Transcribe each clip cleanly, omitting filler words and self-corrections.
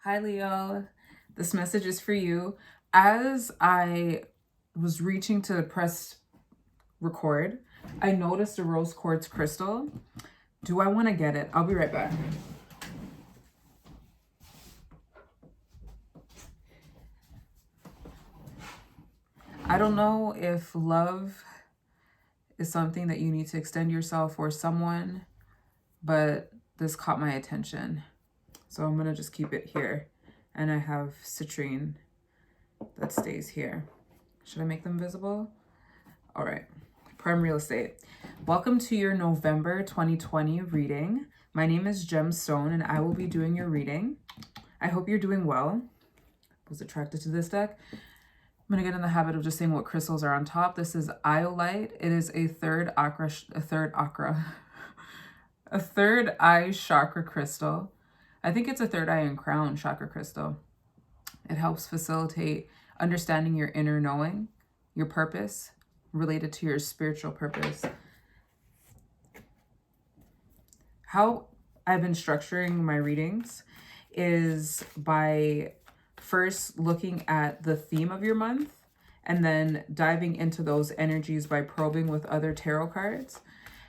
Hi, Leo. This message is for you. As I was reaching to press record, I noticed a rose quartz crystal. Do I want to get it? I'll be right back. I don't know if love is something that you need to extend yourself or someone, but this caught my attention. So I'm going to just keep it here. And I have citrine that stays here. Should I make them visible? All right. Prime real estate. Welcome to your November 2020 reading. My name is Gemstone and I will be doing your reading. I hope you're doing well. Was attracted to this deck. I'm going to get in the habit of just saying what crystals are on top. This is iolite. It is a third eye chakra crystal. I think it's a third eye and crown chakra crystal. It helps facilitate understanding your inner knowing, your purpose, related to your spiritual purpose. How I've been structuring my readings is by first looking at the theme of your month and then diving into those energies by probing with other tarot cards.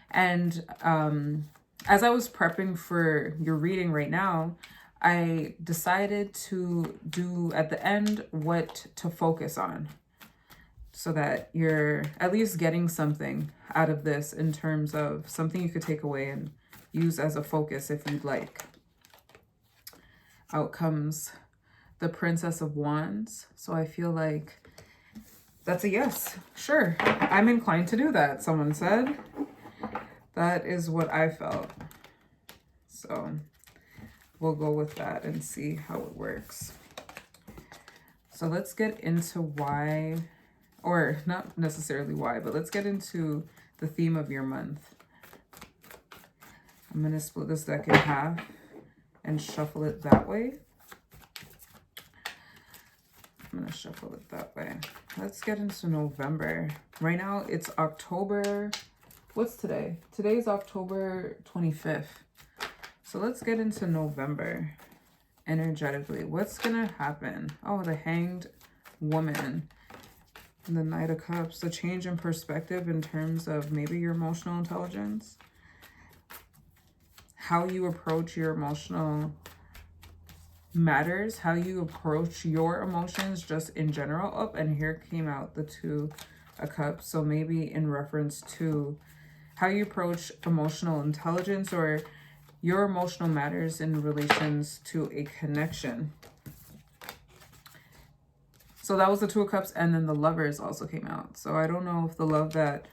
And as I was prepping for your reading right now, I decided to do at the end what to focus on so that you're at least getting something out of this in terms of something you could take away and use as a focus if you'd like. Out comes the Princess of Wands. So I feel like that's a yes. Sure, I'm inclined to do that, someone said. That is what I felt. So we'll go with that and see how it works. So let's get into why, or not necessarily why, but let's get into the theme of your month. I'm going to split this deck in half and shuffle it that way. I'm going to shuffle it that way. Let's get into November. Right now it's October. What's today? Today's October 25th. So let's get into November energetically. What's going to happen? Oh, the Hanged Woman. The Knight of Cups. The change in perspective in terms of maybe your emotional intelligence. How you approach your emotional matters. How you approach your emotions just in general. Oh, and here came out the Two of Cups. So maybe in reference to how you approach emotional intelligence or your emotional matters in relations to a connection. So that was the Two of Cups, and then the Lovers also came out. So I don't know if the love that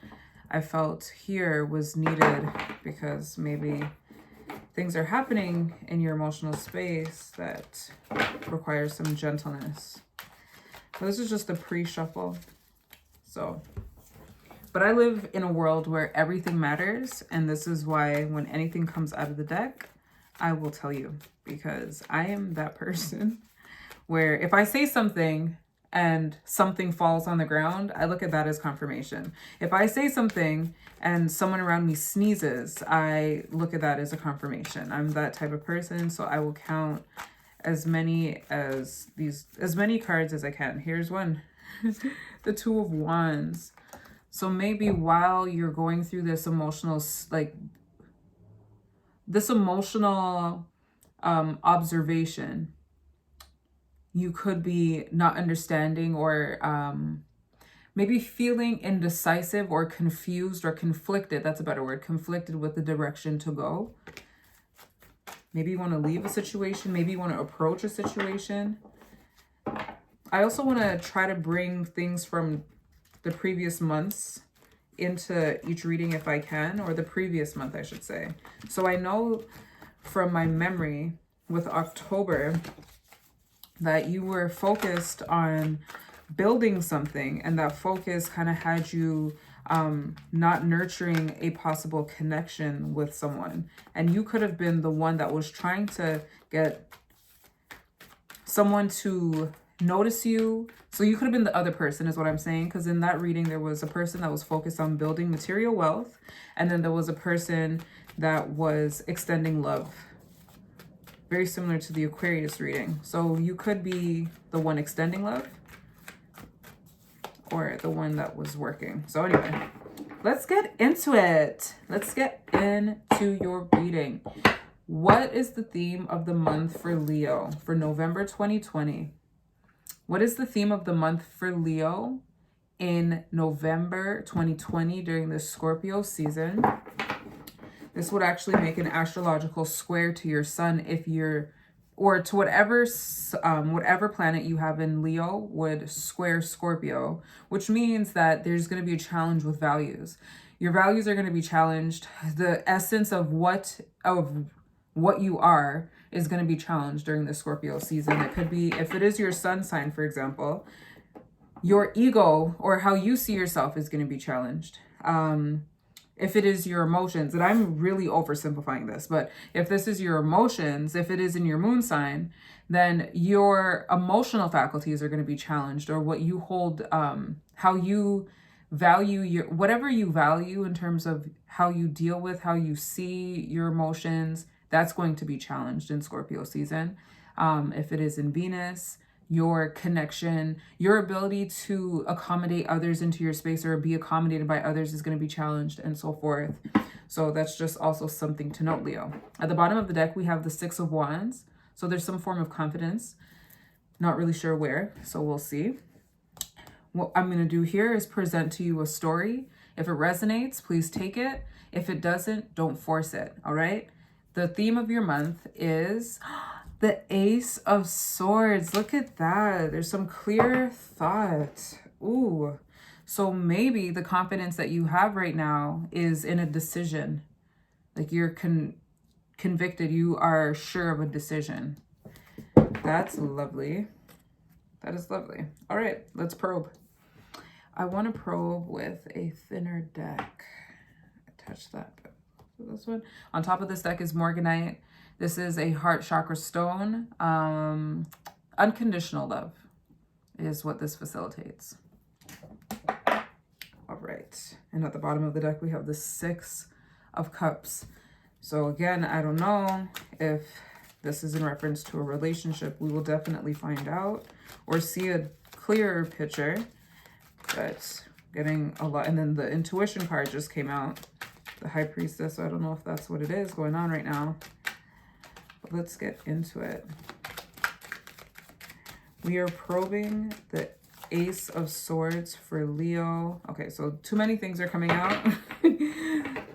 I felt here was needed because maybe things are happening in your emotional space that require some gentleness. But this is just a pre-shuffle. So, but I live in a world where everything matters. And this is why when anything comes out of the deck, I will tell you. Because I am that person where if I say something and something falls on the ground, I look at that as confirmation. If I say something and someone around me sneezes, I look at that as a confirmation. I'm that type of person, so I will count as many cards as I can. Here's one. The Two of Wands. So maybe while you're going through this emotional, observation, you could be not understanding or maybe feeling indecisive or confused or conflicted. That's a better word. Conflicted with the direction to go. Maybe you want to leave a situation. Maybe you want to approach a situation. I also want to try to bring things from the previous months into each reading if I can, or the previous month, I should say. So I know from my memory with October that you were focused on building something, and that focus kind of had you not nurturing a possible connection with someone. And you could have been the one that was trying to get someone to notice you. So you could have been the other person is what I'm saying. Because in that reading, there was a person that was focused on building material wealth. And then there was a person that was extending love very similar to the Aquarius reading. So you could be the one extending love or the one that was working. So anyway, let's get into it. Let's get into your reading. What is the theme of the month for Leo for November 2020? What is the theme of the month for Leo in November 2020 during the Scorpio season? This would actually make an astrological square to your sun if you're, or to whatever planet you have in Leo would square Scorpio, which means that there's going to be a challenge with values. Your values are going to be challenged. The essence of what you are is going to be challenged during the Scorpio season. It could be, if it is your sun sign, for example, your ego or how you see yourself is going to be challenged. If it is your emotions, and I'm really oversimplifying this, but if this is your emotions, if it is in your moon sign, then your emotional faculties are going to be challenged, or what you hold, how you value whatever you value in terms of how you deal with, how you see your emotions, that's going to be challenged in Scorpio season. If it is in Venus, your connection, your ability to accommodate others into your space or be accommodated by others is going to be challenged, and so forth. So that's just also something to note, Leo. At the bottom of the deck, we have the Six of Wands. So there's some form of confidence. Not really sure where, so we'll see. What I'm going to do here is present to you a story. If it resonates, please take it. If it doesn't, don't force it, all right? The theme of your month is the Ace of Swords. Look at that. There's some clear thought. Ooh. So maybe the confidence that you have right now is in a decision. Like you're convicted. You are sure of a decision. That's lovely. That is lovely. All right, let's probe. I want to probe with a thinner deck. I touched that. So this one. On top of this deck is Morganite. This is a heart chakra stone. Unconditional love is what this facilitates. All right. And at the bottom of the deck, we have the Six of Cups. So again, I don't know if this is in reference to a relationship. We will definitely find out or see a clearer picture. But getting a lot. And then the intuition card just came out. The High Priestess. So I don't know if that's what it is going on right now. Let's get into it. We are probing the Ace of Swords for Leo. Okay, so too many things are coming out.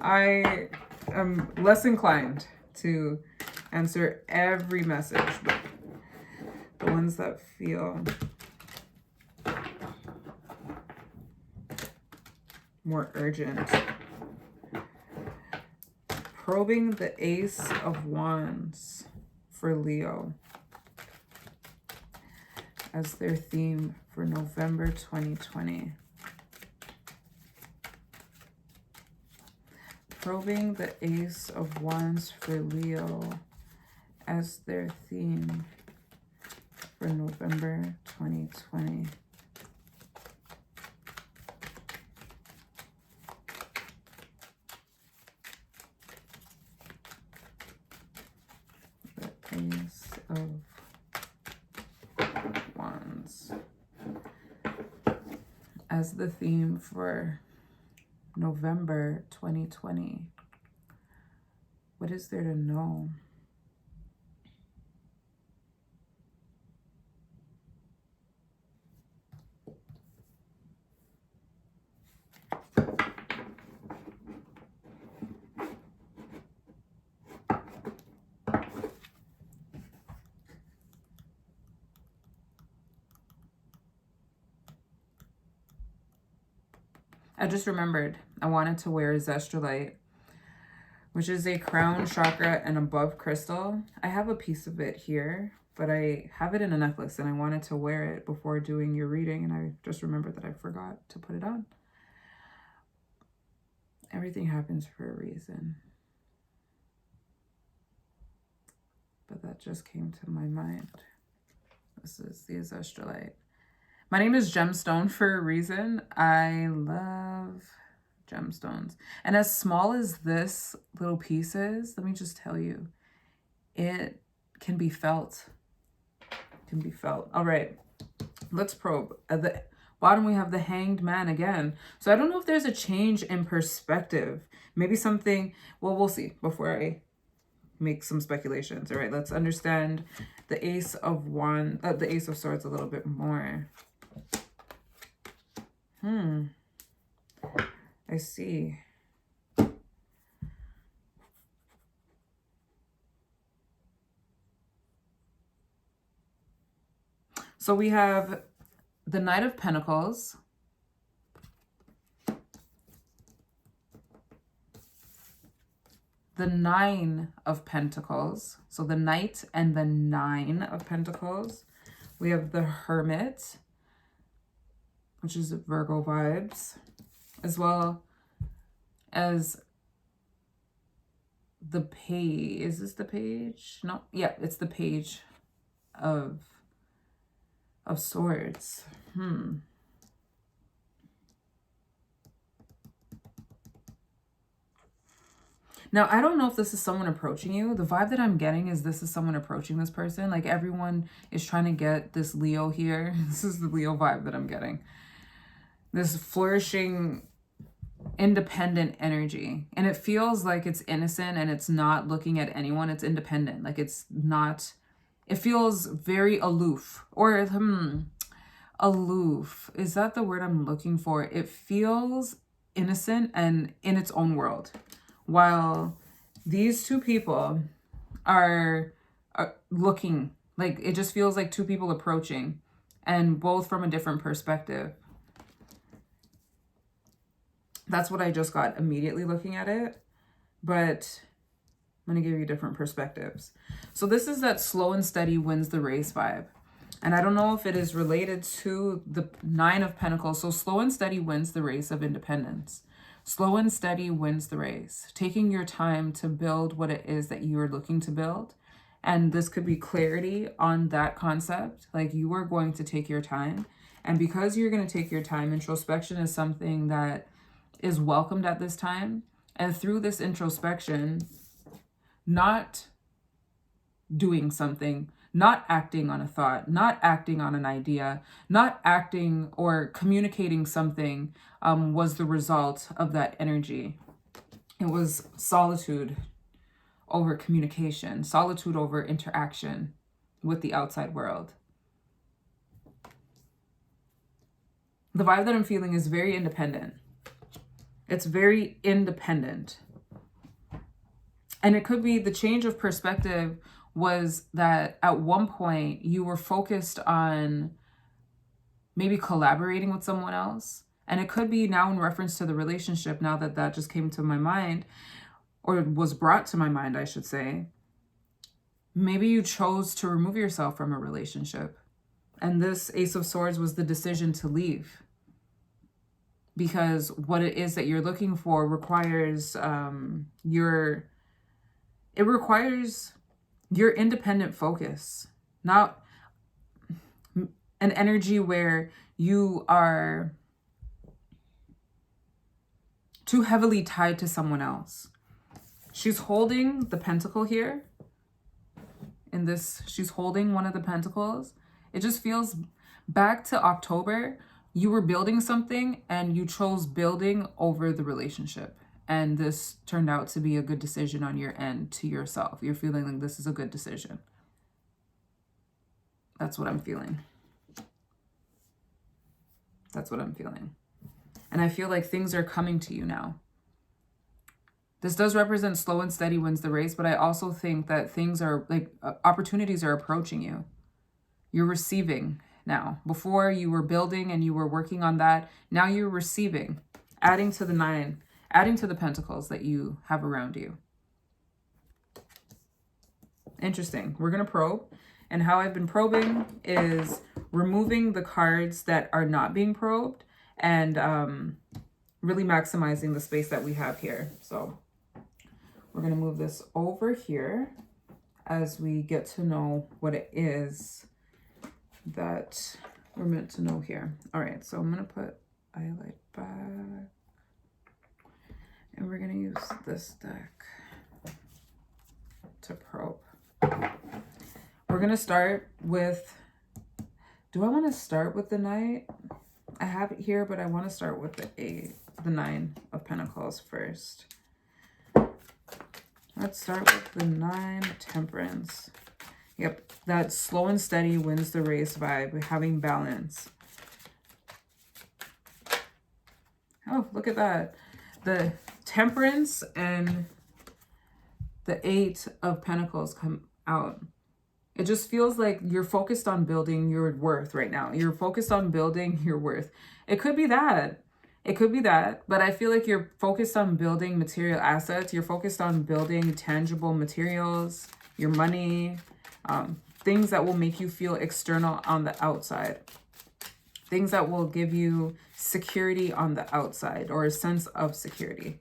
I am less inclined to answer every message, but the ones that feel more urgent. Probing the Ace of Wands for Leo as their theme for November 2020. Probing the Ace of Wands for Leo as their theme for November 2020. Ace of Wands as the theme for November 2020. What is there to know? I just remembered I wanted to wear Zestrolite, which is a crown chakra and above crystal. I have a piece of it here, but I have it in a necklace and I wanted to wear it before doing your reading, and I just remembered that I forgot to put it on. Everything happens for a reason. But that just came to my mind. This is the Astrology. My name is Gemstone for a reason. I love gemstones. And as small as this little piece is, let me just tell you, it can be felt. Can be felt. All right, let's probe. At the bottom, we have the Hanged Man again. So I don't know if there's a change in perspective. Maybe something, well, we'll see before I make some speculations. All right, let's understand the Ace of the Ace of Swords a little bit more. I see. So we have the Knight of Pentacles, the Nine of Pentacles, so the Knight and the Nine of Pentacles. We have the Hermit, which is Virgo vibes, as well as the Page. Is this the Page? No, yeah, it's the Page of Swords. Now, I don't know if this is someone approaching you. The vibe that I'm getting is this is someone approaching this person. Like everyone is trying to get this Leo here. This is the Leo vibe that I'm getting. This flourishing, independent energy. And it feels like it's innocent and it's not looking at anyone. It's independent. Like it's not, it feels very aloof. Or, aloof. Is that the word I'm looking for? It feels innocent and in its own world. While these two people are looking, like it just feels like two people approaching and both from a different perspective. That's what I just got immediately looking at it, but I'm going to give you different perspectives. So this is that slow and steady wins the race vibe. And I don't know if it is related to the Nine of Pentacles. So slow and steady wins the race of independence. Slow and steady wins the race. Taking your time to build what it is that you are looking to build. And this could be clarity on that concept. Like you are going to take your time. And because you're going to take your time, introspection is something that is welcomed at this time. And through this introspection, not doing something, not acting on a thought, not acting on an idea, not acting or communicating something was the result of that energy. It was solitude over communication, solitude over interaction with the outside world. The vibe that I'm feeling is very independent. It's very independent. And it could be the change of perspective was that at one point you were focused on maybe collaborating with someone else. And it could be now in reference to the relationship, now that that just came to my mind, or was brought to my mind, I should say. Maybe you chose to remove yourself from a relationship. And this Ace of Swords was the decision to leave. Because what it is that you're looking for requires your independent focus, not an energy where you are too heavily tied to someone else. She's holding the pentacle here. In this, she's holding one of the pentacles. It just feels back to October. You were building something and you chose building over the relationship. And this turned out to be a good decision on your end to yourself. You're feeling like this is a good decision. That's what I'm feeling. That's what I'm feeling. And I feel like things are coming to you now. This does represent slow and steady wins the race, but I also think that things are like opportunities are approaching you. You're receiving now. Before you were building and you were working on that. Now you're receiving, adding to the nine, adding to the pentacles that you have around you. Interesting. We're going to probe. And how I've been probing is removing the cards that are not being probed and really maximizing the space that we have here. So we're going to move this over here as we get to know what it is that we're meant to know here. All right, so I'm going to put highlight back. And we're going to use this deck to probe. we're going to start with, do I want to start with the Knight? I have it here, but I want to start with the Nine of Pentacles first. Let's start with the Nine of Temperance. Yep, that slow and steady wins the race vibe, having balance. Oh, look at that. The Temperance and the Eight of Pentacles come out. It just feels like you're focused on building your worth right now. You're focused on building your worth. It could be that. It could be that. But I feel like you're focused on building material assets. You're focused on building tangible materials, your money, things that will make you feel external on the outside. Things that will give you security on the outside, or a sense of security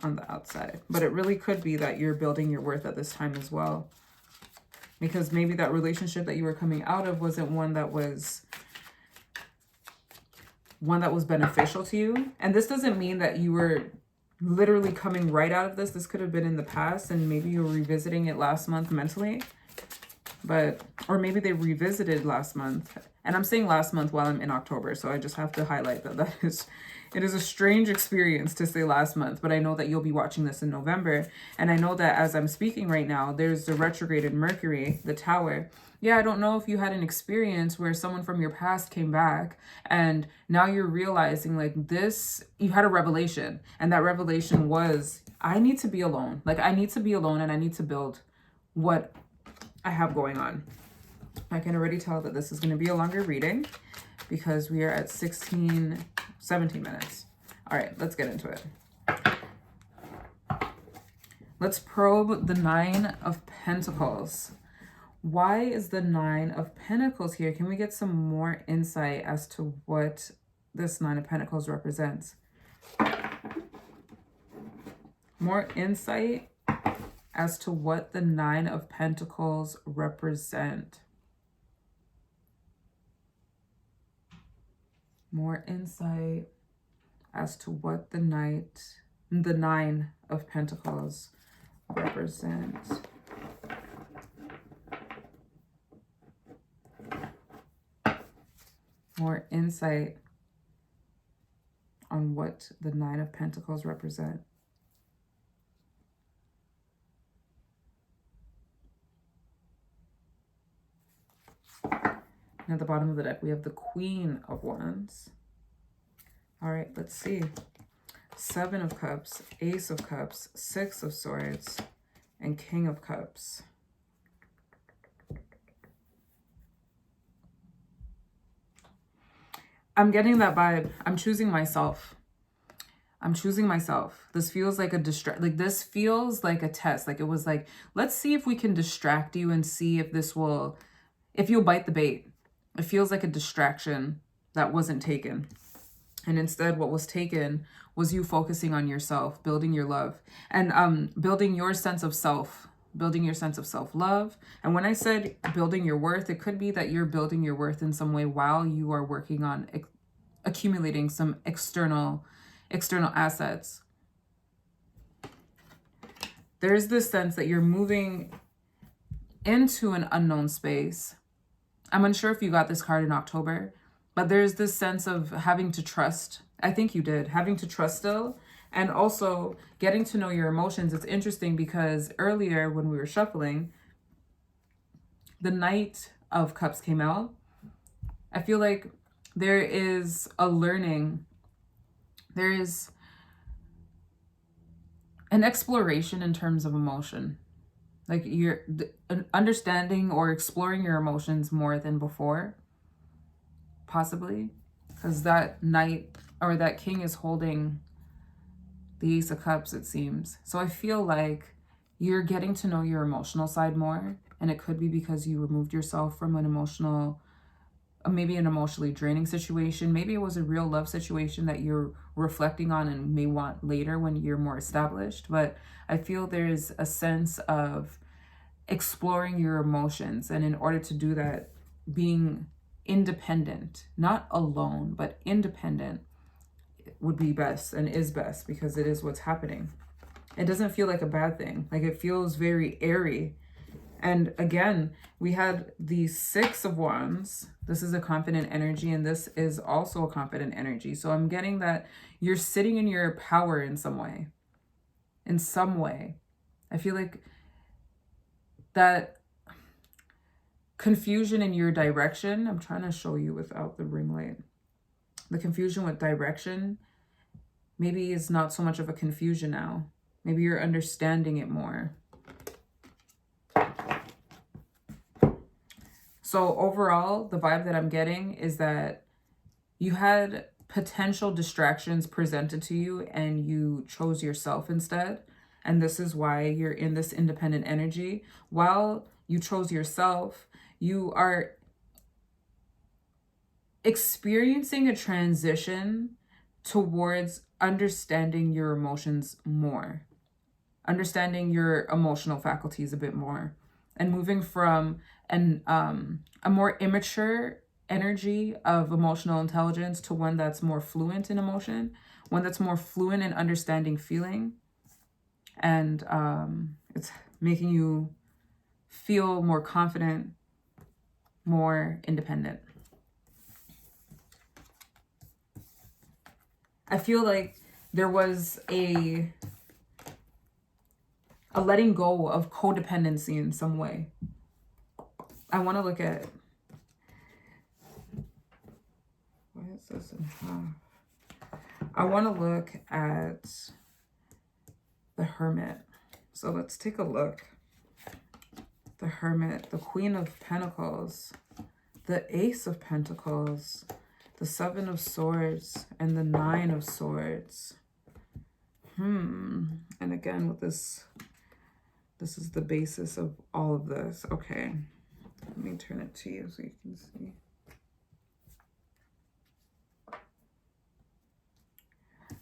on the outside. But it really could be that you're building your worth at this time as well. Because maybe that relationship that you were coming out of wasn't one that was beneficial to you. And this doesn't mean that you were literally coming right out of this. This could have been in the past, and maybe you were revisiting it last month mentally. Or maybe they revisited last month. And I'm saying last month while I'm in October, so I just have to highlight that it is a strange experience to say last month, but I know that you'll be watching this in November. And I know that as I'm speaking right now, there's the retrograded Mercury, the Tower. Yeah, I don't know if you had an experience where someone from your past came back and now you're realizing like this, you had a revelation. And that revelation was, I need to be alone. Like I need to be alone and I need to build what I have going on. I can already tell that this is going to be a longer reading because we are at 17 minutes. All right, let's get into it. Let's probe the Nine of Pentacles. Why is the Nine of Pentacles here? Can we get some more insight as to what this Nine of Pentacles represents? More insight as to what the Nine of Pentacles represent. More insight as to what the Nine of Pentacles represent. More insight on what the Nine of Pentacles represent. And at the bottom of the deck, we have the Queen of Wands. All right, let's see. Seven of Cups, Ace of Cups, Six of Swords, and King of Cups. I'm getting that vibe. I'm choosing myself. I'm choosing myself. This feels like this feels like a test. Like it was like, let's see if we can distract you and see if if you'll bite the bait. It feels like a distraction that wasn't taken. And instead what was taken was you focusing on yourself, building your love, and building your sense of self, building your sense of self-love. And when I said building your worth, it could be that you're building your worth in some way while you are working on accumulating some external assets. There's this sense that you're moving into an unknown space. I'm unsure if you got this card in October, but there's this sense of having to trust. I think you did. Having to trust still. And also getting to know your emotions. It's interesting because earlier when we were shuffling, the Knight of Cups came out. I feel like there is a learning. There is an exploration in terms of emotion. Like you're understanding or exploring your emotions more than before. Possibly. Because that Knight or that King is holding the Ace of Cups, it seems. So I feel like you're getting to know your emotional side more. And it could be because you removed yourself from maybe an emotionally draining situation. Maybe it was a real love situation that you're reflecting on and may want later when you're more established. But I feel there's a sense of exploring your emotions. And in order to do that, being independent, not alone, but independent would be best and is best because it is what's happening. It doesn't feel like a bad thing. Like it feels very airy And again, we had the Six of Wands. This is a confident energy, and this is also a confident energy. So I'm getting that you're sitting in your power in some way. In some way. I feel like that confusion in your direction, I'm trying to show you without the ring light. The confusion with direction maybe is not so much of a confusion now. Maybe you're understanding it more. So overall, the vibe that I'm getting is that you had potential distractions presented to you and you chose yourself instead. And this is why you're in this independent energy. While you chose yourself, you are experiencing a transition towards understanding your emotions more, understanding your emotional faculties a bit more, and moving from a more immature energy of emotional intelligence to one that's more fluent in emotion, one that's more fluent in understanding feeling. And it's making you feel more confident, more independent. I feel like there was a letting go of codependency in some way. I want to look at, why is this in half? I want to look at the Hermit. So let's take a look. The Hermit, the Queen of Pentacles, the Ace of Pentacles, the Seven of Swords, and the Nine of Swords. And again, with this is the basis of all of this. Okay, let me turn it to you so you can see.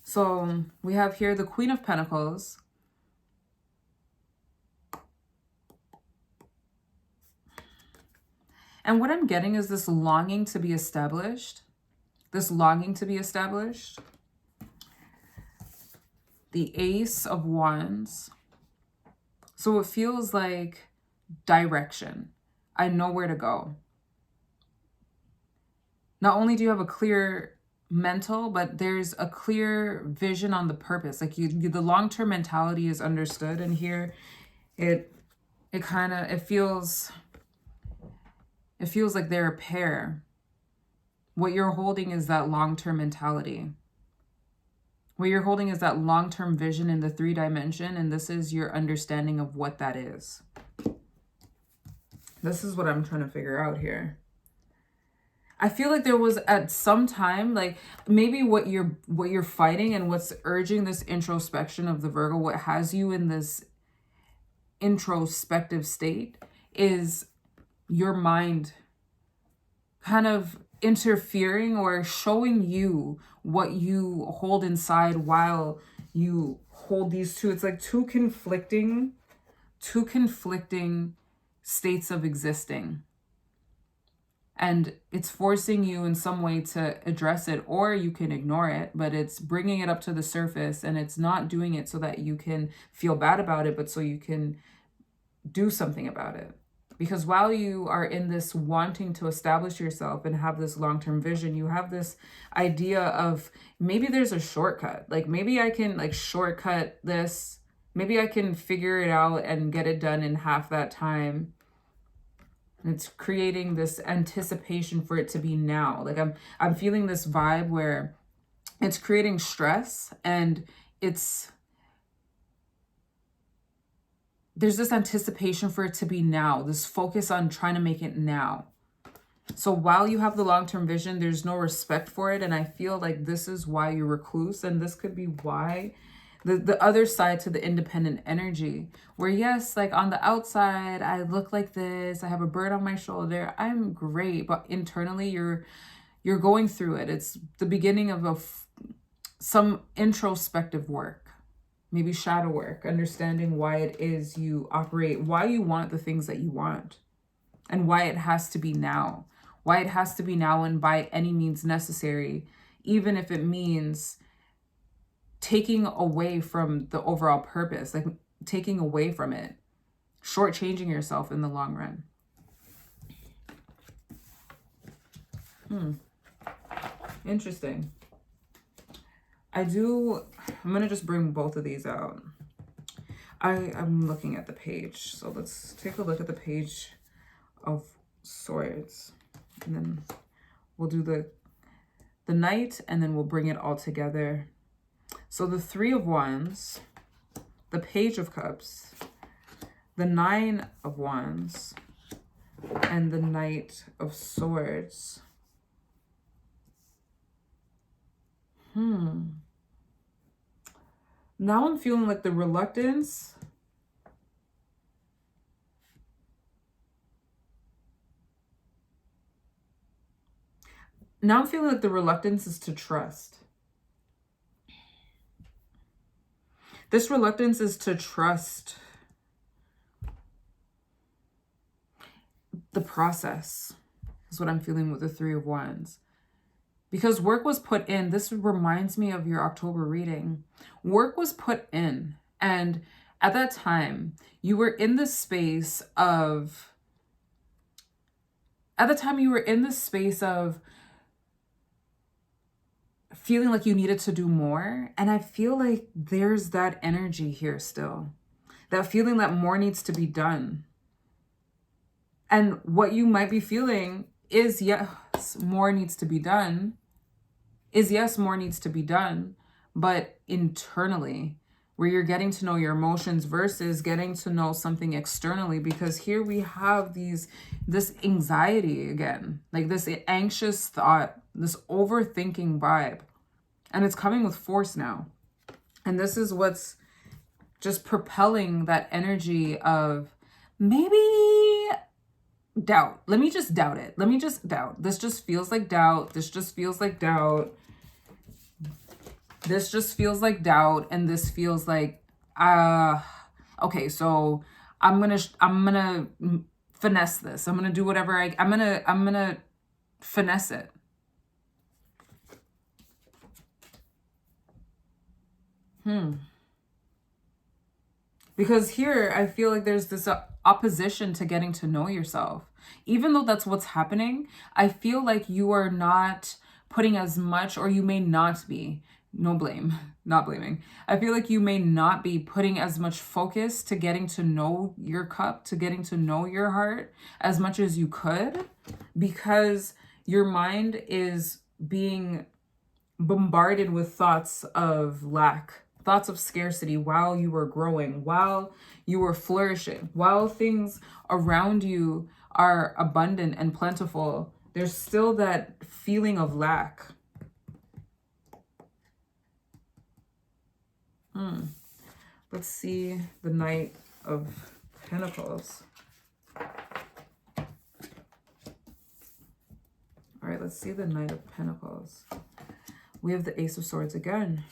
So we have here the Queen of Pentacles. And what I'm getting is this longing to be established. This longing to be established. The Ace of Wands. So it feels like direction. I know where to go. Not only do you have a clear mental, but there's a clear vision on the purpose. Like the long-term mentality is understood. And here it feels like they're a pair. What you're holding is that long-term mentality. What you're holding is that long-term vision in the 3D, and this is your understanding of what that is. This is what I'm trying to figure out here. I feel like there was at some time, like maybe what you're fighting and what's urging this introspection of the Virgo, what has you in this introspective state is your mind kind of interfering or showing you what you hold inside while you hold these two. It's like two conflicting states of existing. And it's forcing you in some way to address it, or you can ignore it, but it's bringing it up to the surface, and it's not doing it so that you can feel bad about it, but so you can do something about it. Because while you are in this wanting to establish yourself and have this long-term vision, you have this idea of maybe there's a shortcut. Like maybe I can like shortcut this. Maybe I can figure it out and get it done in half that time. And it's creating this anticipation for it to be now. Like I'm feeling this vibe where it's creating stress, and there's this anticipation for it to be now, this focus on trying to make it now. So while you have the long-term vision, there's no respect for it. And I feel like this is why you're recluse. And this could be why the other side to the independent energy, where yes, like on the outside, I look like this, I have a bird on my shoulder, I'm great. But internally, you're going through it. It's the beginning of some introspective work. Maybe shadow work, understanding why it is you operate, why you want the things that you want, and why it has to be now. Why it has to be now and by any means necessary, even if it means taking away from the overall purpose, like taking away from it. shortchanging yourself in the long run. Interesting. I'm going to just bring both of these out. I'm looking at the page. So let's take a look at the page of Swords. And then we'll do the Knight, and then we'll bring it all together. So the Three of Wands, the Page of Cups, the Nine of Wands, and the Knight of Swords. Now I'm feeling like the reluctance. Now I'm feeling like the reluctance is to trust. This reluctance is to trust the process, is what I'm feeling with the Three of Wands. Because work was put in. This reminds me of your October reading. Work was put in. And at that time, you were in the space of... feeling like you needed to do more. And I feel like there's that energy here still. That feeling that more needs to be done. And what you might be feeling is, yes, more needs to be done. More needs to be done, but internally, where you're getting to know your emotions versus getting to know something externally. Because here we have this anxiety again, like this anxious thought, this overthinking vibe, and it's coming with force now. And this is what's just propelling that energy of maybe doubt. Let me just doubt it. Let me just doubt. This just feels like doubt. This just feels like doubt. This just feels like doubt. And this feels like, okay, so I'm gonna finesse this. I'm gonna do whatever I'm gonna finesse it. Because here I feel like there's this opposition to getting to know yourself. Even though that's what's happening, I feel like you are not putting as much, or you may not be, no blame, not blaming. I feel like you may not be putting as much focus to getting to know your cup, to getting to know your heart as much as you could, because your mind is being bombarded with thoughts of lack, thoughts of scarcity while you were growing, while you were flourishing, while things around you are abundant and plentiful. There's still that feeling of lack. Let's see the Knight of Pentacles. All right, let's see the Knight of Pentacles. We have the Ace of Swords again.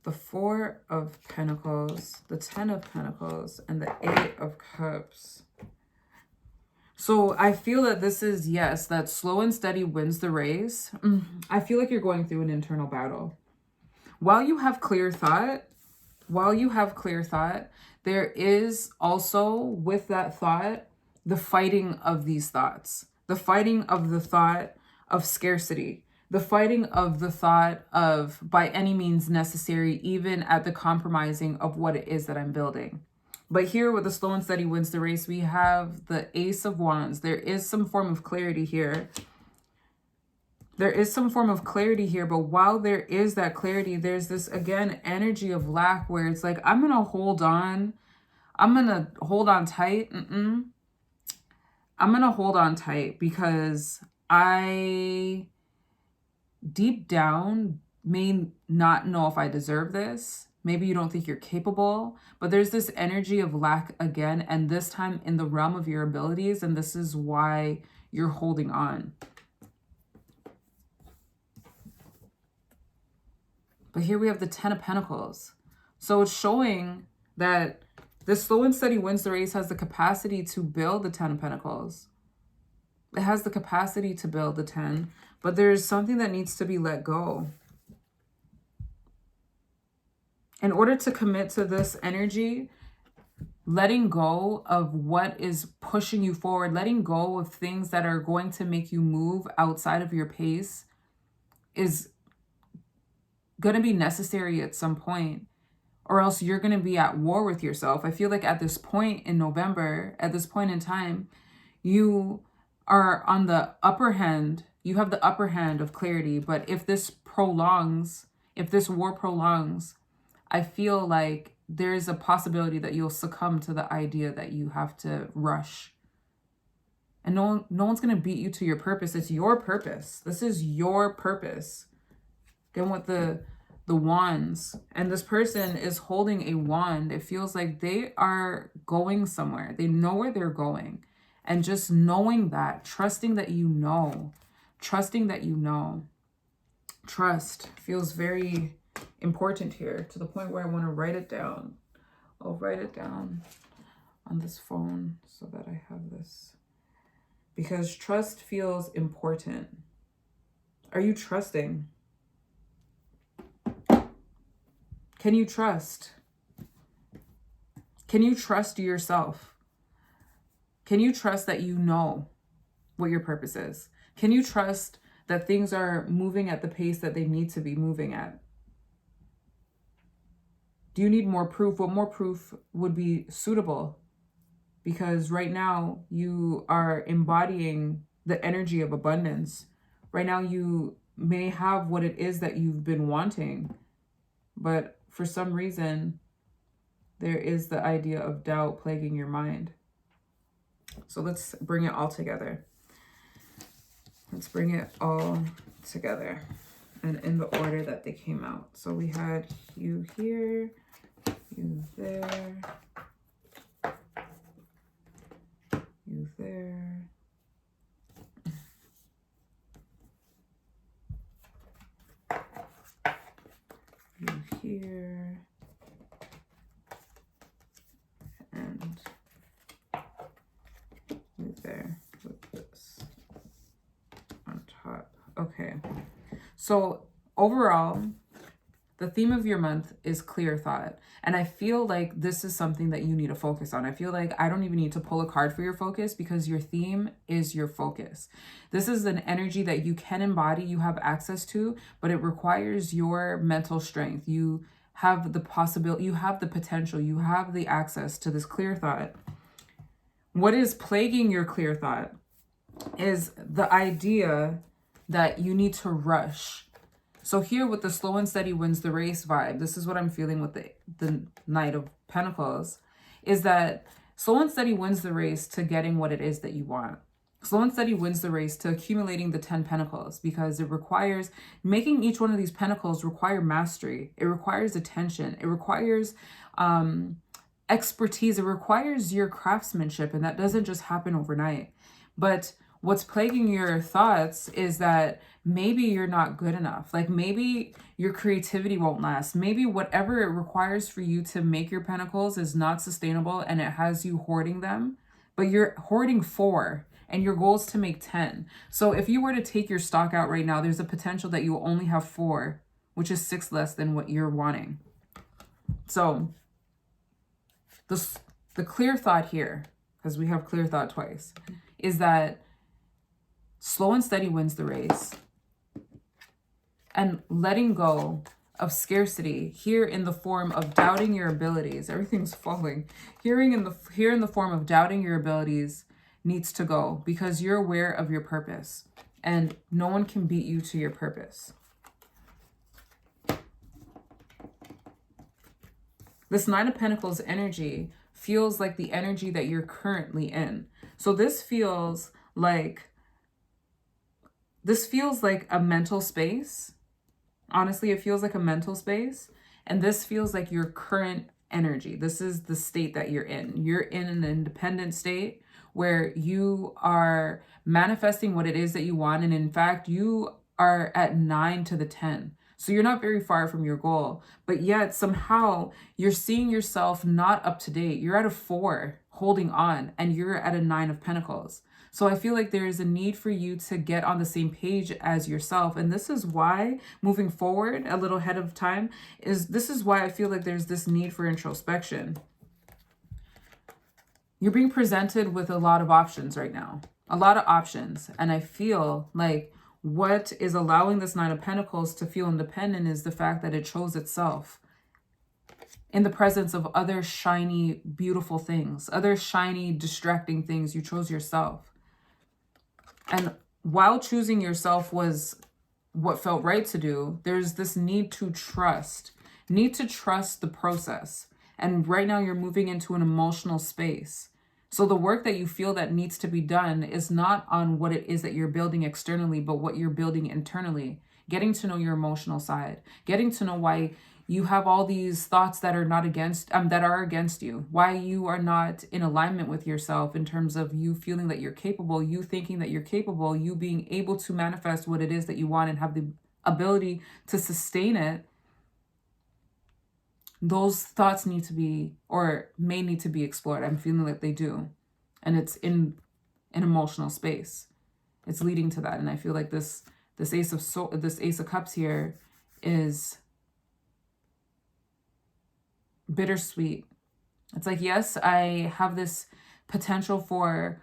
The Four of Pentacles, the Ten of Pentacles, and the Eight of Cups. So I feel that this is, yes, that slow and steady wins the race. I feel like you're going through an internal battle. While you have clear thought, there is also, with that thought, the fighting of these thoughts. The fighting of the thought of scarcity. The fighting of the thought of by any means necessary, even at the compromising of what it is that I'm building. But here with the slow and steady wins the race, we have the Ace of Wands. There is some form of clarity here. But while there is that clarity, there's this, again, energy of lack where it's like, I'm going to hold on. I'm going to hold on tight. I'm going to hold on tight because I deep down may not know if I deserve this. Maybe you don't think you're capable, but there's this energy of lack again, and this time in the realm of your abilities, and this is why you're holding on. But here we have the Ten of Pentacles. So it's showing that this slow and steady wins the race has the capacity to build the Ten of Pentacles. It has the capacity to build the 10, but there's something that needs to be let go. In order to commit to this energy, letting go of what is pushing you forward, letting go of things that are going to make you move outside of your pace is going to be necessary at some point, or else you're going to be at war with yourself. I feel like at this point in November, at this point in time, you are on the upper hand. You have the upper hand of clarity. But if this prolongs, if this war prolongs, I feel like there's a possibility that you'll succumb to the idea that you have to rush. And no one's going to beat you to your purpose. It's your purpose. This is your purpose. Again, with the wands, and this person is holding a wand. It feels like they are going somewhere. They know where they're going. And just knowing that, trusting that you know, trust feels very important here, to the point where I want to write it down. I'll write it down on this phone so that I have this, because trust feels important. Are you trusting? Can you trust? Can you trust yourself? Can you trust that you know what your purpose is? Can you trust that things are moving at the pace that they need to be moving at? Do you need more proof? What more proof would be suitable? Because right now you are embodying the energy of abundance. Right now you may have what it is that you've been wanting, but for some reason, there is the idea of doubt plaguing your mind. So let's bring it all together. Let's bring it all together, and in the order that they came out. So we had you here, you there, you there, you here, and you there with this on top. Okay, so overall, the theme of your month is clear thought. And I feel like this is something that you need to focus on. I feel like I don't even need to pull a card for your focus, because your theme is your focus. This is an energy that you can embody, you have access to, but it requires your mental strength. You have the possibility, you have the potential, you have the access to this clear thought. What is plaguing your clear thought is the idea that you need to rush. So here with the slow and steady wins the race vibe, this is what I'm feeling with the Knight of Pentacles, is that slow and steady wins the race to getting what it is that you want. Slow and steady wins the race to accumulating the 10 pentacles, because it requires, making each one of these pentacles require mastery. It requires attention. It requires expertise. It requires your craftsmanship, and that doesn't just happen overnight. But what's plaguing your thoughts is that maybe you're not good enough. Like maybe your creativity won't last. Maybe whatever it requires for you to make your pentacles is not sustainable, and it has you hoarding them, but you're hoarding 4 and your goal is to make 10. So if you were to take your stock out right now, there's a potential that you will only have 4, which is 6 less than what you're wanting. So the clear thought here, because we have clear thought twice, is that slow and steady wins the race. And letting go of scarcity here in the form of doubting your abilities. Everything's falling. Here in the form of doubting your abilities needs to go, because you're aware of your purpose and no one can beat you to your purpose. This Nine of Pentacles energy feels like the energy that you're currently in. So this feels like a mental space. Honestly, it feels like a mental space. And this feels like your current energy. This is the state that you're in. You're in an independent state where you are manifesting what it is that you want. And in fact, you are at 9 to the 10. So you're not very far from your goal, but yet somehow you're seeing yourself not up to date. You're at a 4 holding on, and you're at a 9 of Pentacles. So I feel like there is a need for you to get on the same page as yourself. And this is why, moving forward a little ahead of time, this is why I feel like there's this need for introspection. you're being presented with a lot of options right now, a lot of options. And I feel like what is allowing this Nine of Pentacles to feel independent is the fact that it chose itself in the presence of other shiny, beautiful things, other shiny, distracting things. You chose yourself. And while choosing yourself was what felt right to do, there's this need to trust the process. And right now you're moving into an emotional space. So the work that you feel that needs to be done is not on what it is that you're building externally, but what you're building internally. Getting to know your emotional side, getting to know why you have all these thoughts that are not against that are against you, why you are not in alignment with yourself in terms of you feeling that you're capable, you thinking that you're capable, you being able to manifest what it is that you want and have the ability to sustain it. Those thoughts need to be, or may need to be, explored. I'm feeling like they do. And it's in an emotional space. It's leading to that. And I feel like this Ace of Cups here is bittersweet. It's like, yes, I have this potential for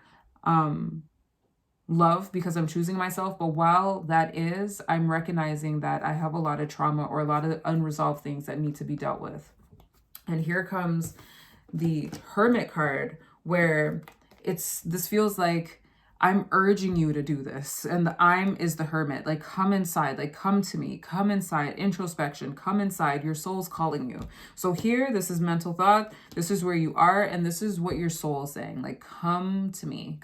love because I'm choosing myself. But while that is, I'm recognizing that I have a lot of trauma or a lot of unresolved things that need to be dealt with. And here comes the Hermit card, where this feels like I'm urging you to do this. And the I'm is the Hermit. Like, come inside, like, come to me, come inside, introspection, come inside, your soul's calling you. So here, this is mental thought. This is where you are. And this is what your soul is saying. Like, come to me,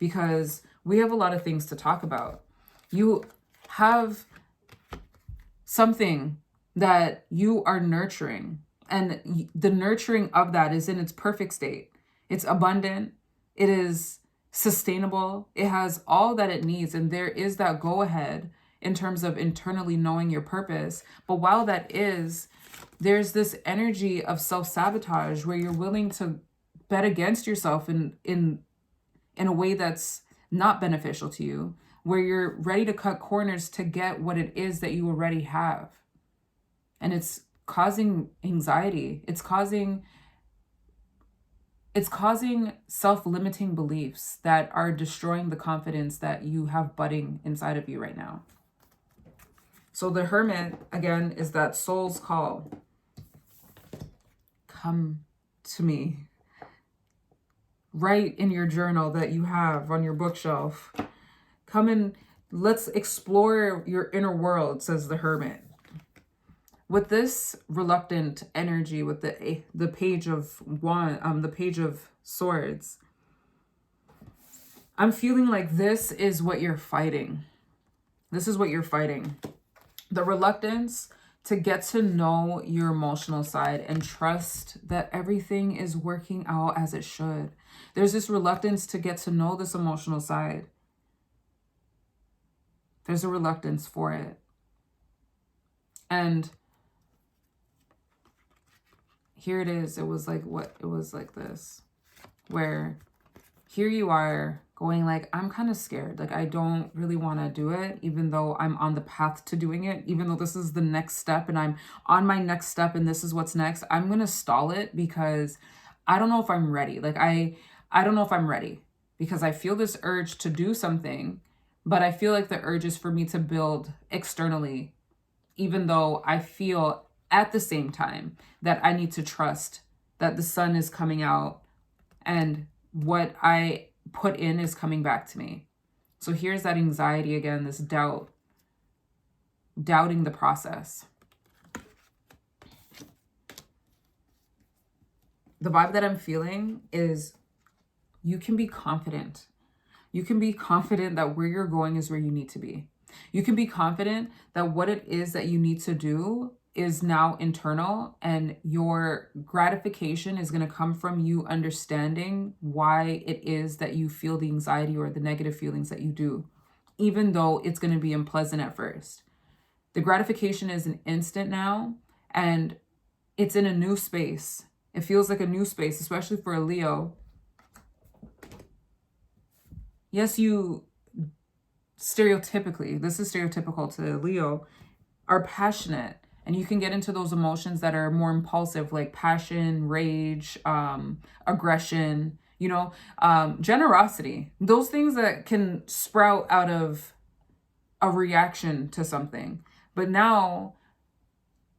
because we have a lot of things to talk about. You have something that you are nurturing, and the nurturing of that is in its perfect state. It's abundant. It is sustainable. It has all that it needs. And there is that go ahead in terms of internally knowing your purpose. But while that is, there's this energy of self-sabotage where you're willing to bet against yourself in a way that's not beneficial to you, where you're ready to cut corners to get what it is that you already have. And it's causing anxiety. It's causing self-limiting beliefs that are destroying the confidence that you have budding inside of you right now. So the Hermit, again, is that soul's call. Come to me. Write in your journal that you have on your bookshelf. Come and let's explore your inner world, says the Hermit. With this reluctant energy, with the Page of the Page of Swords, I'm feeling like this is what you're fighting. This is what you're fighting. The reluctance to get to know your emotional side and trust that everything is working out as it should. There's this reluctance to get to know this emotional side. There's a reluctance for it. And here it is. It was like this, where here you are going like, I'm kind of scared. Like, I don't really want to do it, even though I'm on the path to doing it, even though this is the next step and I'm on my next step and this is what's next. I'm going to stall it because I don't know if I'm ready. Like, I don't know if I'm ready, because I feel this urge to do something, but I feel like the urge is for me to build externally, even though I feel at the same time that I need to trust that the sun is coming out and what I put in is coming back to me. So here's that anxiety again, this doubt, doubting the process. The vibe that I'm feeling is you can be confident. You can be confident that where you're going is where you need to be. You can be confident that what it is that you need to do is now internal, and your gratification is going to come from you understanding why it is that you feel the anxiety or the negative feelings that you do, even though it's going to be unpleasant at first. The gratification is an instant now, and it's in a new space. It feels like a new space, especially for a Leo. Yes, you stereotypically, this is stereotypical to Leo, are passionate And you can get into those emotions that are more impulsive, like passion, rage, aggression, generosity. Those things that can sprout out of a reaction to something. But now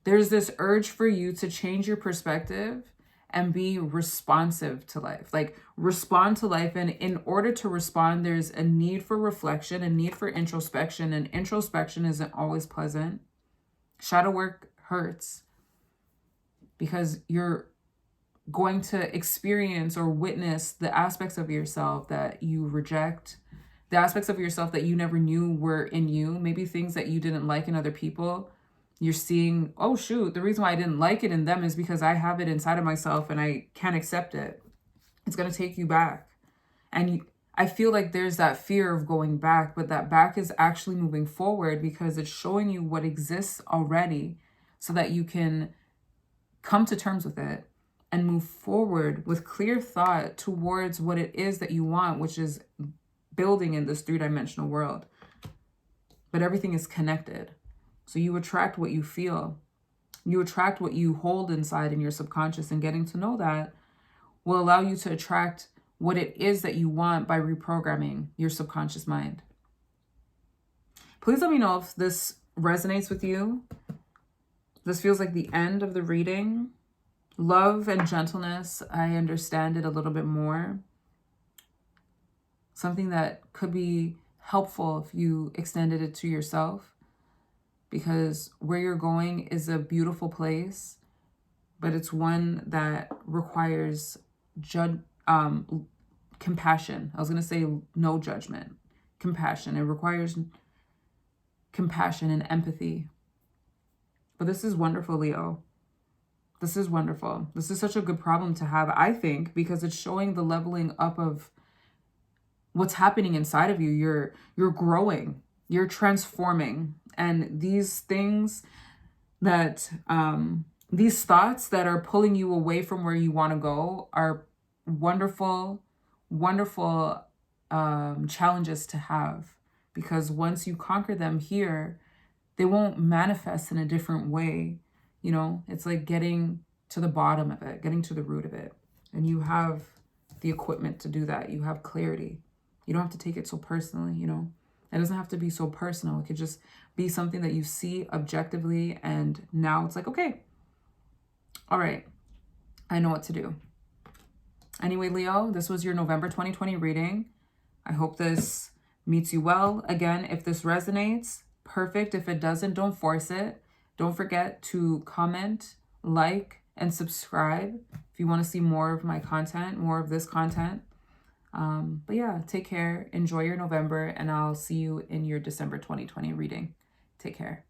there's this urge for you to change your perspective and be responsive to life. Like, respond to life. And in order to respond, there's a need for reflection, a need for introspection. And introspection isn't always pleasant. Shadow work hurts because you're going to experience or witness the aspects of yourself that you reject, the aspects of yourself that you never knew were in you, maybe things that you didn't like in other people. You're seeing, oh shoot, the reason why I didn't like it in them is because I have it inside of myself and I can't accept it. It's going to take you back. And I feel like there's that fear of going back, but that back is actually moving forward because it's showing you what exists already so that you can come to terms with it and move forward with clear thought towards what it is that you want, which is building in this three-dimensional world. But everything is connected. So you attract what you feel. You attract what you hold inside in your subconscious, and getting to know that will allow you to attract what it is that you want by reprogramming your subconscious mind. Please let me know if this resonates with you. This feels like the end of the reading. Love and gentleness, I understand it a little bit more. Something that could be helpful if you extended it to yourself, because where you're going is a beautiful place, but it's one that requires compassion. I was going to say no judgment. Compassion. It requires compassion and empathy. But this is wonderful, Leo. This is wonderful. This is such a good problem to have, I think, because it's showing the leveling up of what's happening inside of you. You're growing. You're transforming. And these things that, these thoughts that are pulling you away from where you want to go are wonderful, wonderful challenges to have. Because once you conquer them here, they won't manifest in a different way. It's like getting to the bottom of it, getting to the root of it. And you have the equipment to do that. You have clarity. You don't have to take it so personally, It doesn't have to be so personal. It could just be something that you see objectively, and now it's like, okay, all right, I know what to do. Anyway, Leo, this was your November 2020 reading. I hope this meets you well. Again, if this resonates, perfect. If it doesn't, don't force it. Don't forget to comment, like, and subscribe if you want to see more of my content, more of this content. But yeah, take care. Enjoy your November, and I'll see you in your December 2020 reading. Take care.